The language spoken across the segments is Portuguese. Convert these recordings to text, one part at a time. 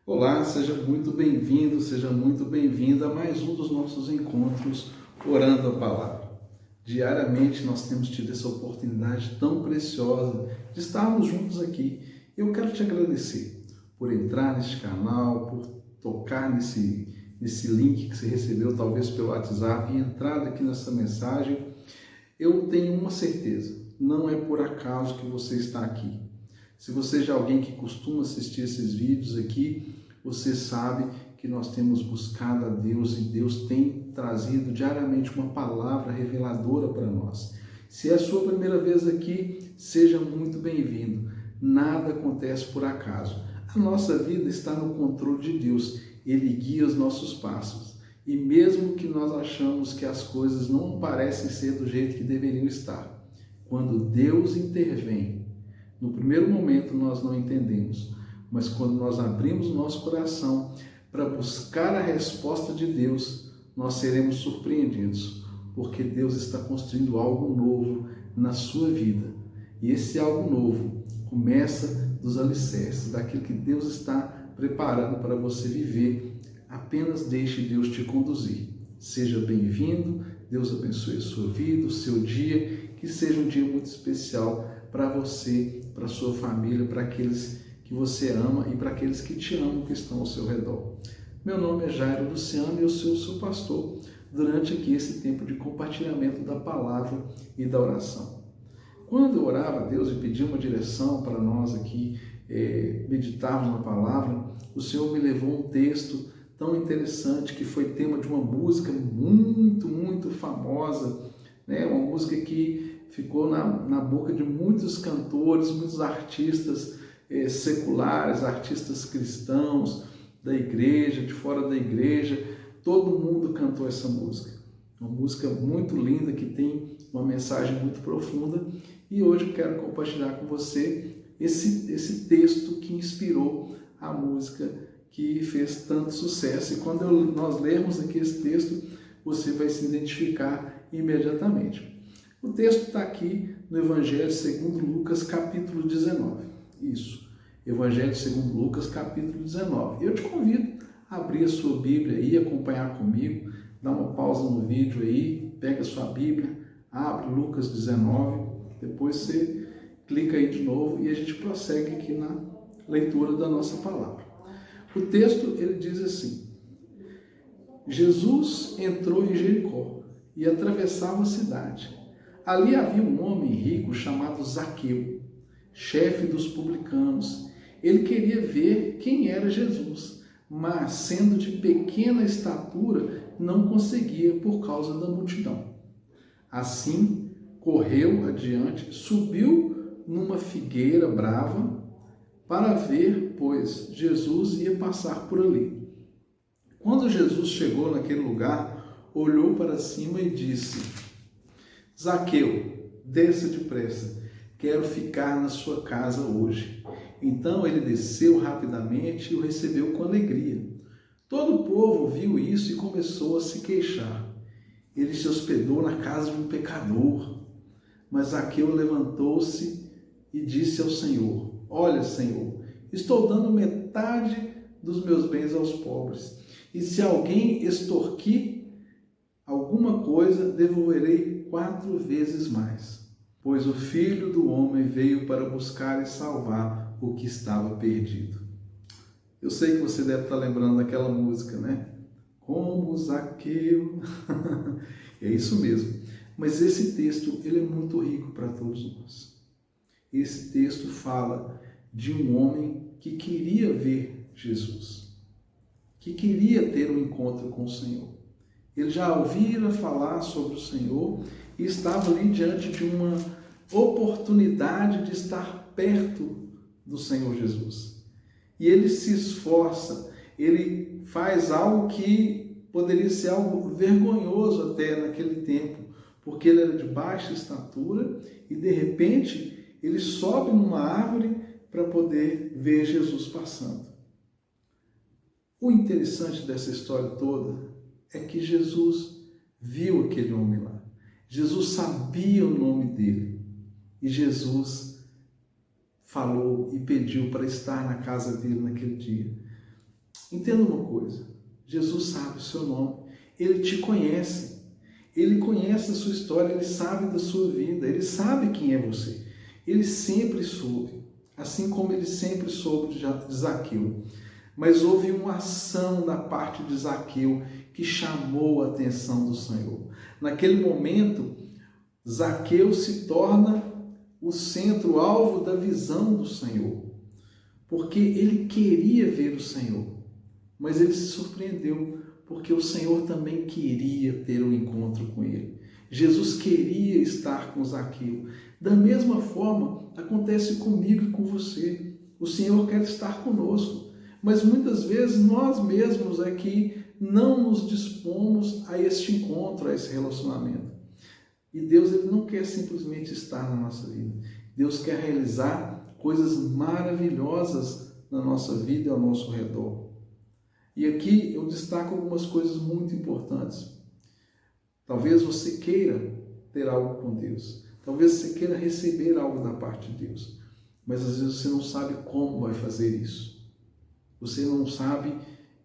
Olá, seja muito bem-vindo, seja muito bem-vinda a mais um dos nossos encontros Orando a Palavra. Diariamente nós temos tido essa oportunidade tão preciosa de estarmos juntos aqui. Eu quero te agradecer por entrar neste canal, por tocar nesse link que você recebeu, talvez pelo WhatsApp, e entrar aqui nessa mensagem. Eu tenho uma certeza, não é por acaso que você está aqui. Se você já é alguém que costuma assistir esses vídeos aqui, você sabe que nós temos buscado a Deus e Deus tem trazido diariamente uma palavra reveladora para nós. Se é a sua primeira vez aqui, seja muito bem-vindo. Nada acontece por acaso. A nossa vida está no controle de Deus. Ele guia os nossos passos. E mesmo que nós achamos que as coisas não parecem ser do jeito que deveriam estar, quando Deus intervém, no primeiro momento nós não entendemos, mas quando nós abrimos o nosso coração para buscar a resposta de Deus, nós seremos surpreendidos, porque Deus está construindo algo novo na sua vida. E esse algo novo começa dos alicerces, daquilo que Deus está preparando para você viver. Apenas deixe Deus te conduzir. Seja bem-vindo, Deus abençoe a sua vida, o seu dia, que seja um dia muito especial para você, para a sua família, para aqueles que você ama e para aqueles que te amam, que estão ao seu redor. Meu nome é Jairo Luciano e eu sou o seu pastor durante aqui esse tempo de compartilhamento da palavra e da oração. Quando eu orava a Deus e pedia uma direção para nós aqui meditarmos na palavra, o Senhor me levou um texto tão interessante que foi tema de uma música muito famosa, né? Uma música que ficou na boca de muitos cantores, muitos artistas seculares, artistas cristãos, da igreja, de fora da igreja. Todo mundo cantou essa música. Uma música muito linda, que tem uma mensagem muito profunda. E hoje eu quero compartilhar com você esse texto que inspirou a música que fez tanto sucesso. E quando nós lermos aqui esse texto, você vai se identificar imediatamente. O texto está aqui no Evangelho segundo Lucas, capítulo 19. Isso, Evangelho segundo Lucas, capítulo 19. Eu te convido a abrir a sua Bíblia e acompanhar comigo. Dá uma pausa no vídeo aí, pega a sua Bíblia, abre Lucas 19, depois você clica aí de novo e a gente prossegue aqui na leitura da nossa palavra. O texto, ele diz assim: Jesus entrou em Jericó e atravessava a cidade. Ali havia um homem rico chamado Zaqueu, chefe dos publicanos. Ele queria ver quem era Jesus, mas, sendo de pequena estatura, não conseguia por causa da multidão. Assim, correu adiante, subiu numa figueira brava para ver, pois Jesus ia passar por ali. Quando Jesus chegou naquele lugar, olhou para cima e disse: Zaqueu, desça depressa, quero ficar na sua casa hoje. Então ele desceu rapidamente e o recebeu com alegria. Todo o povo viu isso e começou a se queixar. Ele se hospedou na casa de um pecador. Mas Zaqueu levantou-se e disse ao Senhor: Olha, Senhor, estou dando metade dos meus bens aos pobres. E se alguém extorquir alguma coisa, devolverei 4 vezes mais. Pois o Filho do Homem veio para buscar e salvar o que estava perdido. Eu sei que você deve estar lembrando daquela música, né? Como Zaqueu. É isso mesmo. Mas esse texto, ele é muito rico para todos nós. Esse texto fala de um homem que queria ver Jesus, que queria ter um encontro com o Senhor. Ele já ouvira falar sobre o Senhor e estava ali diante de uma oportunidade de estar perto do Senhor Jesus. E ele se esforça, ele faz algo que poderia ser algo vergonhoso até naquele tempo, porque ele era de baixa estatura e de repente ele sobe numa árvore para poder ver Jesus passando. O interessante dessa história toda é que Jesus viu aquele homem lá. Jesus sabia o nome dele. E Jesus falou e pediu para estar na casa dele naquele dia. Entenda uma coisa, Jesus sabe o seu nome, Ele te conhece, Ele conhece a sua história, Ele sabe da sua vida, Ele sabe quem é você. Ele sempre soube, assim como Ele sempre soube de Zaqueu. Mas houve uma ação da parte de Zaqueu que chamou a atenção do Senhor. Naquele momento, Zaqueu se torna o centro, o alvo da visão do Senhor, porque ele queria ver o Senhor, mas ele se surpreendeu, porque o Senhor também queria ter um encontro com ele. Jesus queria estar com Zaqueu. Da mesma forma, acontece comigo e com você. O Senhor quer estar conosco, mas muitas vezes nós mesmos é que não nos dispomos a este encontro, a esse relacionamento. E Deus, Ele não quer simplesmente estar na nossa vida. Deus quer realizar coisas maravilhosas na nossa vida e ao nosso redor. E aqui eu destaco algumas coisas muito importantes. Talvez você queira ter algo com Deus. Talvez você queira receber algo da parte de Deus. Mas às vezes você não sabe como vai fazer isso. Você não sabe,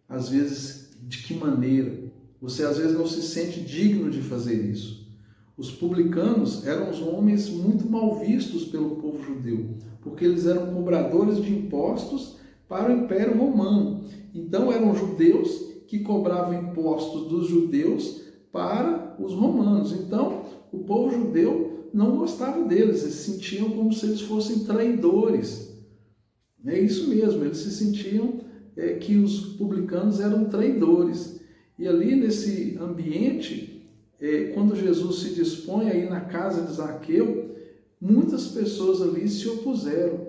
às vezes, de que maneira. Você às vezes não se sente digno de fazer isso. Os publicanos eram os homens muito mal vistos pelo povo judeu, porque eles eram cobradores de impostos para o Império Romano. Então eram judeus que cobravam impostos dos judeus para os romanos. Então o povo judeu não gostava deles, eles se sentiam como se eles fossem traidores. É isso mesmo, eles se sentiam que os publicanos eram traidores. E ali nesse ambiente, quando Jesus se dispõe a ir na casa de Zaqueu, muitas pessoas ali se opuseram.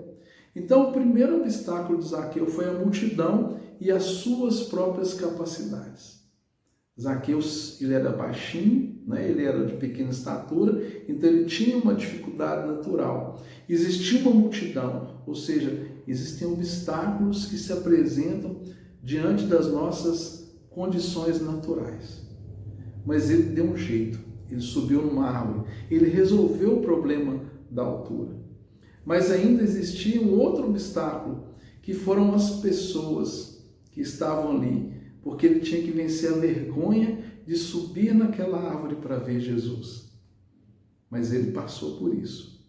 Então, o primeiro obstáculo de Zaqueu foi a multidão e as suas próprias capacidades. Zaqueu, ele era baixinho, né? Ele era de pequena estatura, então ele tinha uma dificuldade natural. Existia uma multidão, ou seja, existem obstáculos que se apresentam diante das nossas condições naturais. Mas ele deu um jeito, ele subiu numa árvore, ele resolveu o problema da altura. Mas ainda existia um outro obstáculo, que foram as pessoas que estavam ali, porque ele tinha que vencer a vergonha de subir naquela árvore para ver Jesus. Mas ele passou por isso.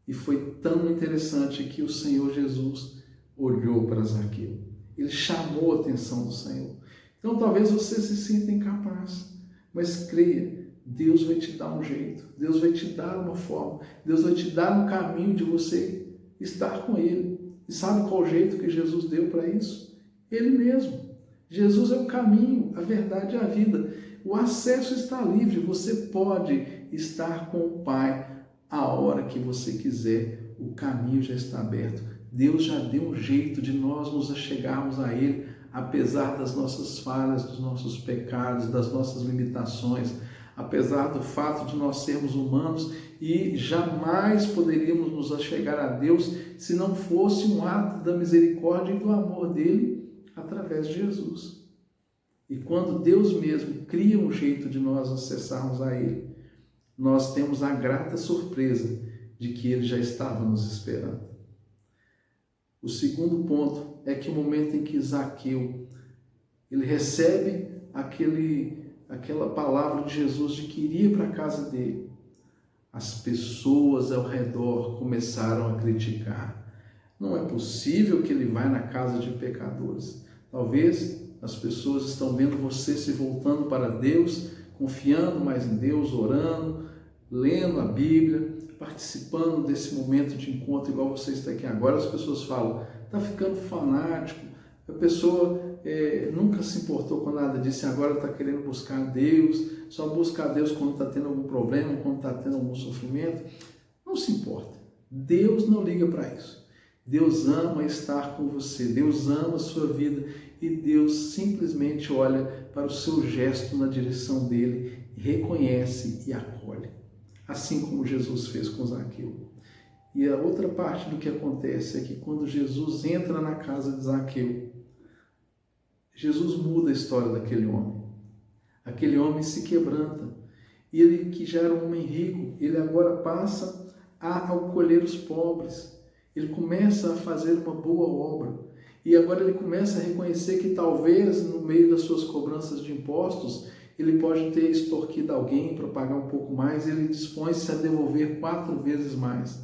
E foi tão interessante que o Senhor Jesus olhou para Zaqueu. Ele chamou a atenção do Senhor. Então talvez você se sinta incapaz. Mas creia, Deus vai te dar um jeito, Deus vai te dar uma forma, Deus vai te dar um caminho de você estar com Ele. E sabe qual o jeito que Jesus deu para isso? Ele mesmo. Jesus é o caminho, a verdade e a vida. O acesso está livre, você pode estar com o Pai a hora que você quiser, o caminho já está aberto. Deus já deu um jeito de nós nos achegarmos a Ele, apesar das nossas falhas, dos nossos pecados, das nossas limitações, apesar do fato de nós sermos humanos e jamais poderíamos nos achegar a Deus se não fosse um ato da misericórdia e do amor dele através de Jesus. E quando Deus mesmo cria um jeito de nós acessarmos a Ele, nós temos a grata surpresa de que Ele já estava nos esperando. O segundo ponto é que o momento em que Zaqueu ele recebe aquela palavra de Jesus de que iria para a casa dele, as pessoas ao redor começaram a criticar. Não é possível que ele vá na casa de pecadores. Talvez as pessoas estão vendo você se voltando para Deus, confiando mais em Deus, orando, lendo a Bíblia, participando desse momento de encontro igual você está aqui agora. As pessoas falam, está ficando fanático, a pessoa nunca se importou com nada disso e agora está querendo buscar Deus, só busca a Deus quando está tendo algum problema, quando está tendo algum sofrimento. Não se importa, Deus não liga para isso. Deus ama estar com você, Deus ama a sua vida e Deus simplesmente olha para o seu gesto na direção dele, reconhece e acolhe, assim como Jesus fez com Zaqueu. E a outra parte do que acontece é que quando Jesus entra na casa de Zaqueu, Jesus muda a história daquele homem. Aquele homem se quebranta. E ele, que já era um homem rico, ele agora passa a acolher os pobres. Ele começa a fazer uma boa obra. E agora ele começa a reconhecer que talvez no meio das suas cobranças de impostos, ele pode ter extorquido alguém para pagar um pouco mais e ele dispõe-se a devolver 4 vezes mais.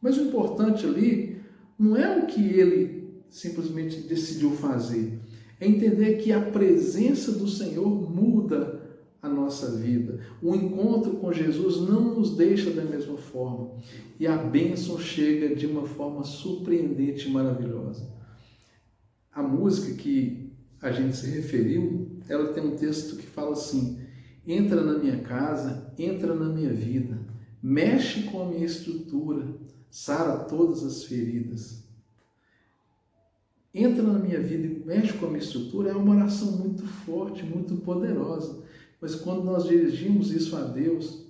Mas o importante ali não é o que ele simplesmente decidiu fazer, é entender que a presença do Senhor muda a nossa vida. O encontro com Jesus não nos deixa da mesma forma e a bênção chega de uma forma surpreendente e maravilhosa. A música que a gente se referiu, ela tem um texto que fala assim: entra na minha casa, entra na minha vida, mexe com a minha estrutura, sara todas as feridas. Entra na minha vida e mexe com a minha estrutura é uma oração muito forte, muito poderosa. Mas quando nós dirigimos isso a Deus,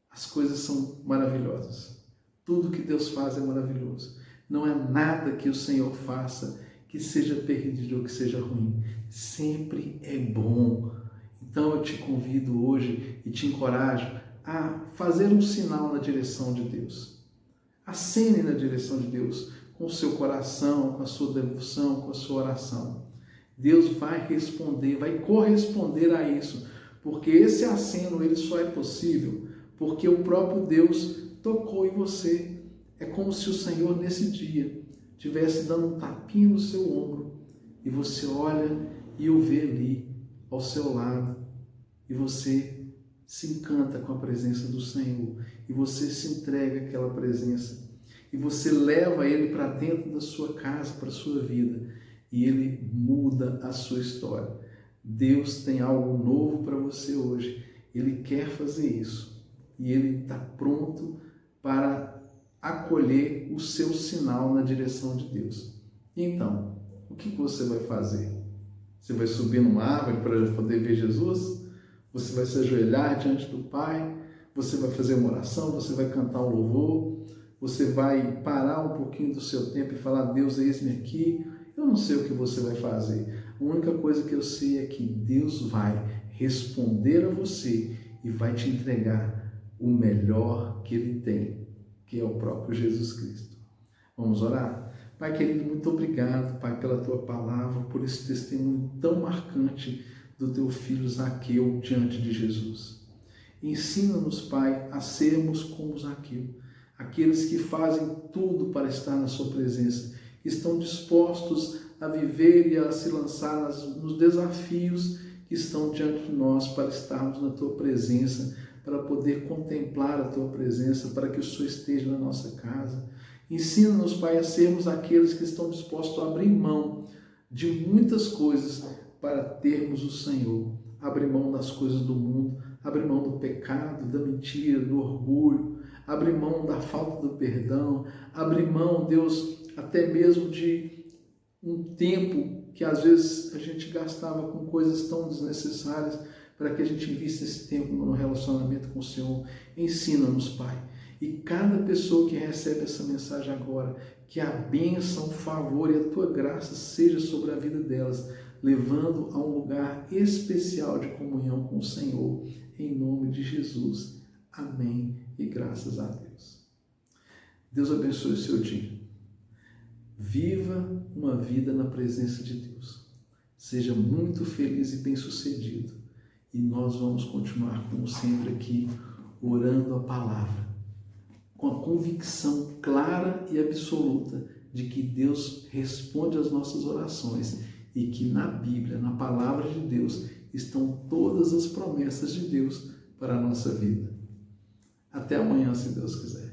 as coisas são maravilhosas. Tudo que Deus faz é maravilhoso. Não é nada que o Senhor faça que seja perdido ou que seja ruim. Sempre é bom. Então eu te convido hoje e te encorajo a fazer um sinal na direção de Deus. Acene na direção de Deus com o seu coração, com a sua devoção, com a sua oração. Deus vai responder, vai corresponder a isso, porque esse aceno ele só é possível porque o próprio Deus tocou em você. É como se o Senhor nesse dia estivesse dando um tapinha no seu ombro e você olha e o vê ali ao seu lado e você se encanta com a presença do Senhor e você se entrega àquela presença e você leva ele para dentro da sua casa, para a sua vida e ele muda a sua história. Deus tem algo novo para você hoje, ele quer fazer isso e ele está pronto para acolher o seu sinal na direção de Deus. Então, o que você vai fazer? Você vai subir numa árvore para poder ver Jesus? Você vai se ajoelhar diante do Pai? Você vai fazer uma oração? Você vai cantar um louvor? Você vai parar um pouquinho do seu tempo e falar: Deus, eis-me aqui? Eu não sei o que você vai fazer. A única coisa que eu sei é que Deus vai responder a você e vai te entregar o melhor que Ele tem, que é o próprio Jesus Cristo. Vamos orar? Pai querido, muito obrigado, Pai, pela Tua palavra, por esse testemunho tão marcante do Teu filho Zaqueu diante de Jesus. Ensina-nos, Pai, a sermos como Zaqueu, aqueles que fazem tudo para estar na Sua presença, que estão dispostos a viver e a se lançar nos desafios que estão diante de nós para estarmos na Tua presença, para poder contemplar a Tua presença, para que o Senhor esteja na nossa casa. Ensina-nos, Pai, a sermos aqueles que estão dispostos a abrir mão de muitas coisas para termos o Senhor. Abrir mão das coisas do mundo, abrir mão do pecado, da mentira, do orgulho, abrir mão da falta do perdão, abrir mão, Deus, até mesmo de um tempo que às vezes a gente gastava com coisas tão desnecessárias, para que a gente invista esse tempo no relacionamento com o Senhor. Ensina-nos, Pai. E cada pessoa que recebe essa mensagem agora, que a bênção, o favor e a Tua graça seja sobre a vida delas, levando a um lugar especial de comunhão com o Senhor, em nome de Jesus. Amém e graças a Deus. Deus abençoe o seu dia. Viva uma vida na presença de Deus. Seja muito feliz e bem-sucedido. E nós vamos continuar, como sempre, aqui, orando a palavra, com a convicção clara e absoluta de que Deus responde às nossas orações e que na Bíblia, na palavra de Deus, estão todas as promessas de Deus para a nossa vida. Até amanhã, se Deus quiser.